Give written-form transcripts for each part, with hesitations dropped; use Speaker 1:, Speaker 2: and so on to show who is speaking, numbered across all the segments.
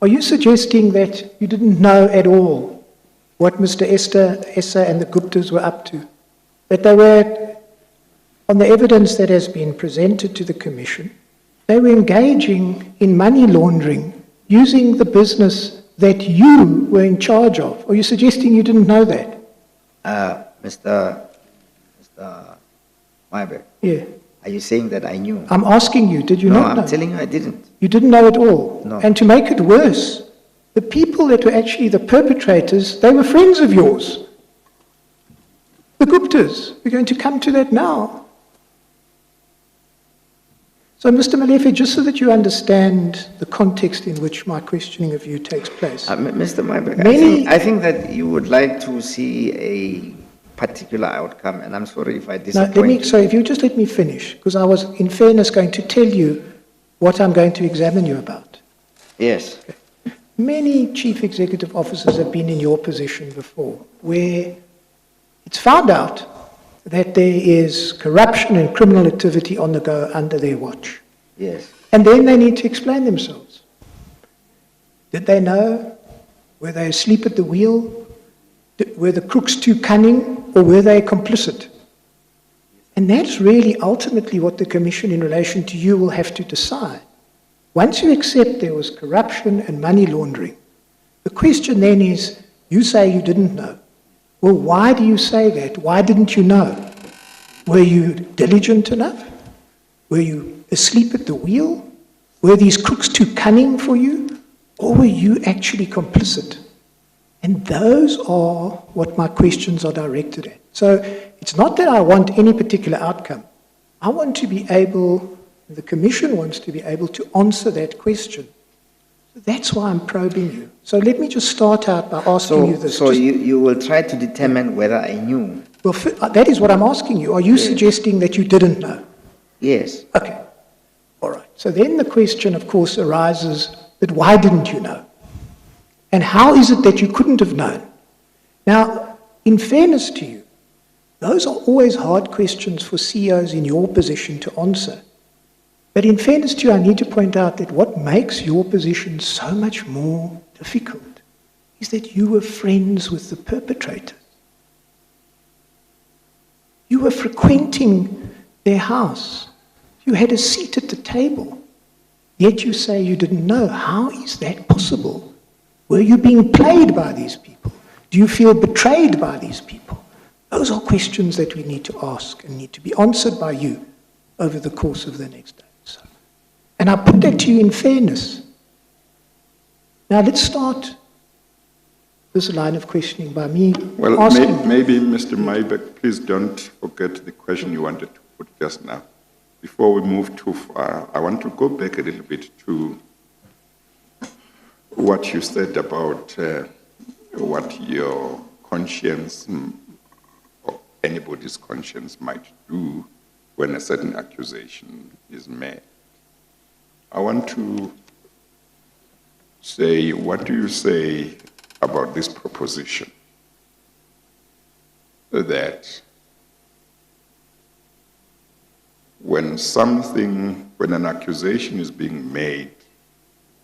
Speaker 1: Are you suggesting that you didn't know at all what Mr. Essa and the Guptas were up to? That they were, on the evidence that has been presented to the Commission, they were engaging in money laundering using the business that you were in charge of? Are you suggesting you didn't know that?
Speaker 2: Mr. Molefe,
Speaker 1: Yeah.
Speaker 2: are you saying that I knew?
Speaker 1: I'm asking you, did you not know?
Speaker 2: No, I'm telling you I didn't.
Speaker 1: You didn't know at all?
Speaker 2: No.
Speaker 1: And to make it worse, the people that were actually the perpetrators, they were friends of yours. The Guptas. We're going to come to that now. So, Mr. Molefe, just so that you understand the context in which my questioning of you takes place.
Speaker 2: Mr. Molefe, I think that you would like to see a particular outcome, and I'm sorry if I disappoint you.
Speaker 1: So if you just let me finish, because I was, in fairness, going to tell you what I'm going to examine you about.
Speaker 2: Yes.
Speaker 1: Okay. Many chief executive officers have been in your position before, where it's found out that there is corruption and criminal activity on the go under their watch.
Speaker 2: Yes.
Speaker 1: And then they need to explain themselves. Did they know? Were they asleep at the wheel? Were the crooks too cunning, or were they complicit? And that's really ultimately what the Commission in relation to you will have to decide. Once you accept there was corruption and money laundering, the question then is, you say you didn't know. Well, why do you say that? Why didn't you know? Were you diligent enough? Were you asleep at the wheel? Were these crooks too cunning for you? Or were you actually complicit? And those are what my questions are directed at. So it's not that I want any particular outcome. I want to be able, the Commission wants to be able to answer that question. So that's why I'm probing you. So let me just start out by asking you this.
Speaker 2: So you will try to determine whether I knew?
Speaker 1: Well, that is what I'm asking you. Are you suggesting that you didn't know?
Speaker 2: Yes.
Speaker 1: Okay. All right. So then the question, of course, arises that why didn't you know? And how is it that you couldn't have known? Now, in fairness to you, those are always hard questions for CEOs in your position to answer. But in fairness to you, I need to point out that what makes your position so much more difficult is that you were friends with the perpetrators. You were frequenting their house. You had a seat at the table. Yet you say you didn't know. How is that possible? Were you being played by these people? Do you feel betrayed by these people? Those are questions that we need to ask and need to be answered by you over the course of the next day. And I put that to you in fairness. Now let's start this line of questioning by me asking...
Speaker 3: Maybe, Mr. Molefe, please don't forget the question you wanted to put just now. Before we move too far, I want to go back a little bit to what you said about what your conscience or anybody's conscience might do when a certain accusation is made. I want to say, what do you say about this proposition that when an accusation is being made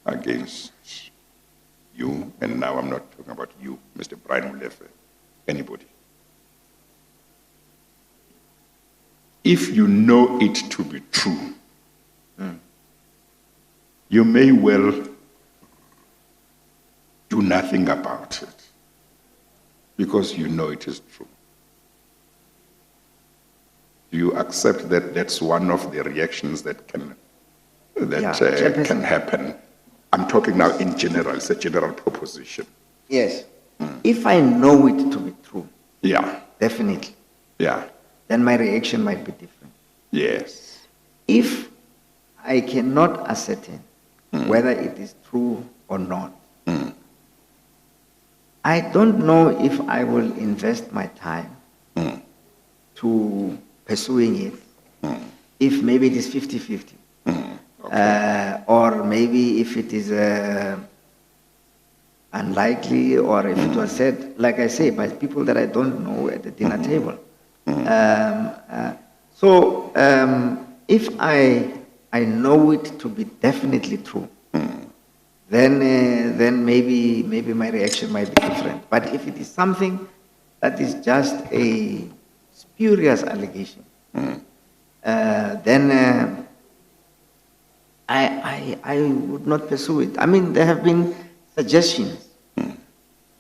Speaker 3: against you, and now I'm not talking about you, Mr. Brian Molefe, anybody, if you know it to be true, you may well do nothing about it because you know it is true. Do you accept that that's one of the reactions that can happen? I'm talking now in general, it's a general proposition.
Speaker 2: Yes. If I know it to be true,
Speaker 3: yeah,
Speaker 2: definitely,
Speaker 3: yeah,
Speaker 2: then my reaction might be different.
Speaker 3: Yes.
Speaker 2: If I cannot ascertain whether it is true or not, I don't know if I will invest my time to pursuing it, if maybe it is 50-50. Okay. Or maybe if it is unlikely, or if it was said, like I say, by people that I don't know at the dinner table. So if I know it to be definitely true, then maybe my reaction might be different. But if it is something that is just a spurious allegation, then I would not pursue it. I mean, there have been suggestions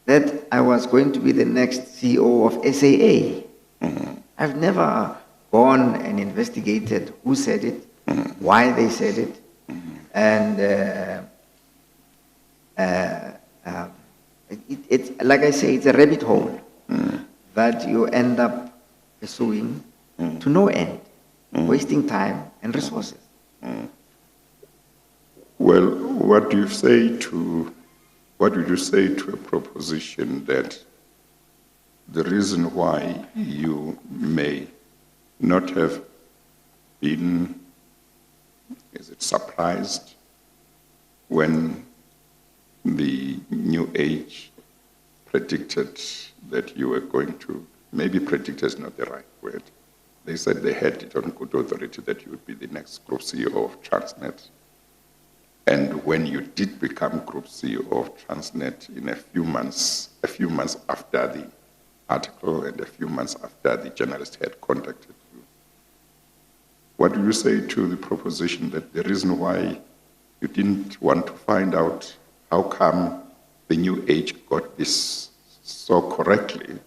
Speaker 2: that I was going to be the next CEO of SAA. I've never gone and investigated who said it, why they said it, and it's like I say, it's a rabbit hole that you end up pursuing to no end, wasting time and resources.
Speaker 3: Well, what do you say to a proposition that the reason why you may not have been, is it surprised when the New Age predicted that you were going to, maybe predicted is not the right word, they said they had it on good authority that you would be the next group CEO of Transnet. And when you did become Group CEO of Transnet in a few months after the article and a few months after the journalist had contacted you, what do you say to the proposition that the reason why you didn't want to find out how come the New Age got this so correctly?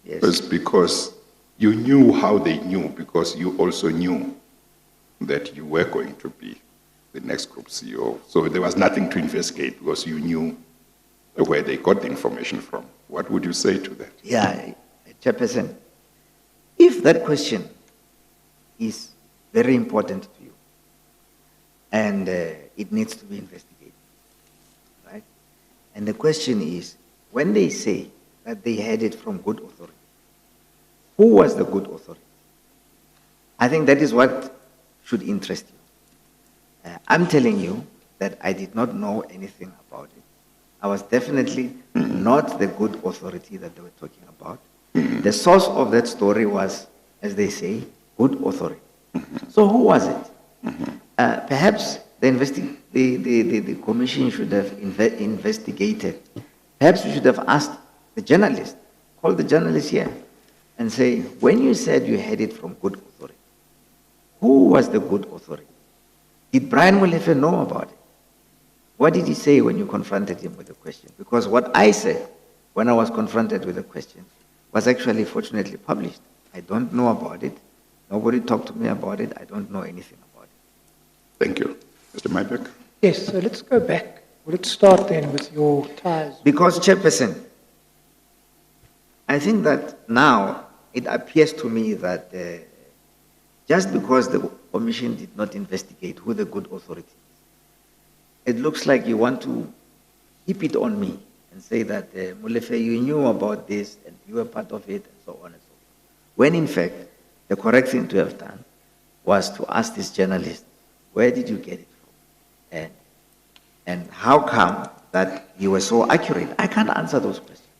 Speaker 2: Yes.
Speaker 3: Was because you knew how they knew, because you also knew that you were going to be the next group CEO. So there was nothing to investigate because you knew where they got the information from. What would you say to that?
Speaker 2: Yeah, Chairperson, if that question is very important to you and it needs to be investigated, right? And the question is, when they say that they had it from good authority, who was the good authority? I think that is what should interest you. I'm telling you that I did not know anything about it. I was definitely not the good authority that they were talking about. The source of that story was, as they say, good authority. So who was it? Perhaps the commission should have investigated. Perhaps we should have asked the journalist, call the journalist here and say, when you said you had it from good authority, who was the good authority? Did Brian Molefe know about it? What did he say when you confronted him with the question? Because what I said when I was confronted with the question was actually fortunately published. I don't know about it. Nobody talked to me about it. I don't know anything about it.
Speaker 3: Thank you. Mr. Maybeck?
Speaker 1: Yes, so let's go back. Let's start then with your ties.
Speaker 2: Because, Chairperson, I think that now it appears to me that just because the commission did not investigate who the good authority is, it looks like you want to heap it on me and say that, Molefe, you knew about this and you were part of it and so on and so forth. When in fact, the correct thing to have done was to ask this journalist, where did you get it from? And how come that you were so accurate? I can't answer those questions.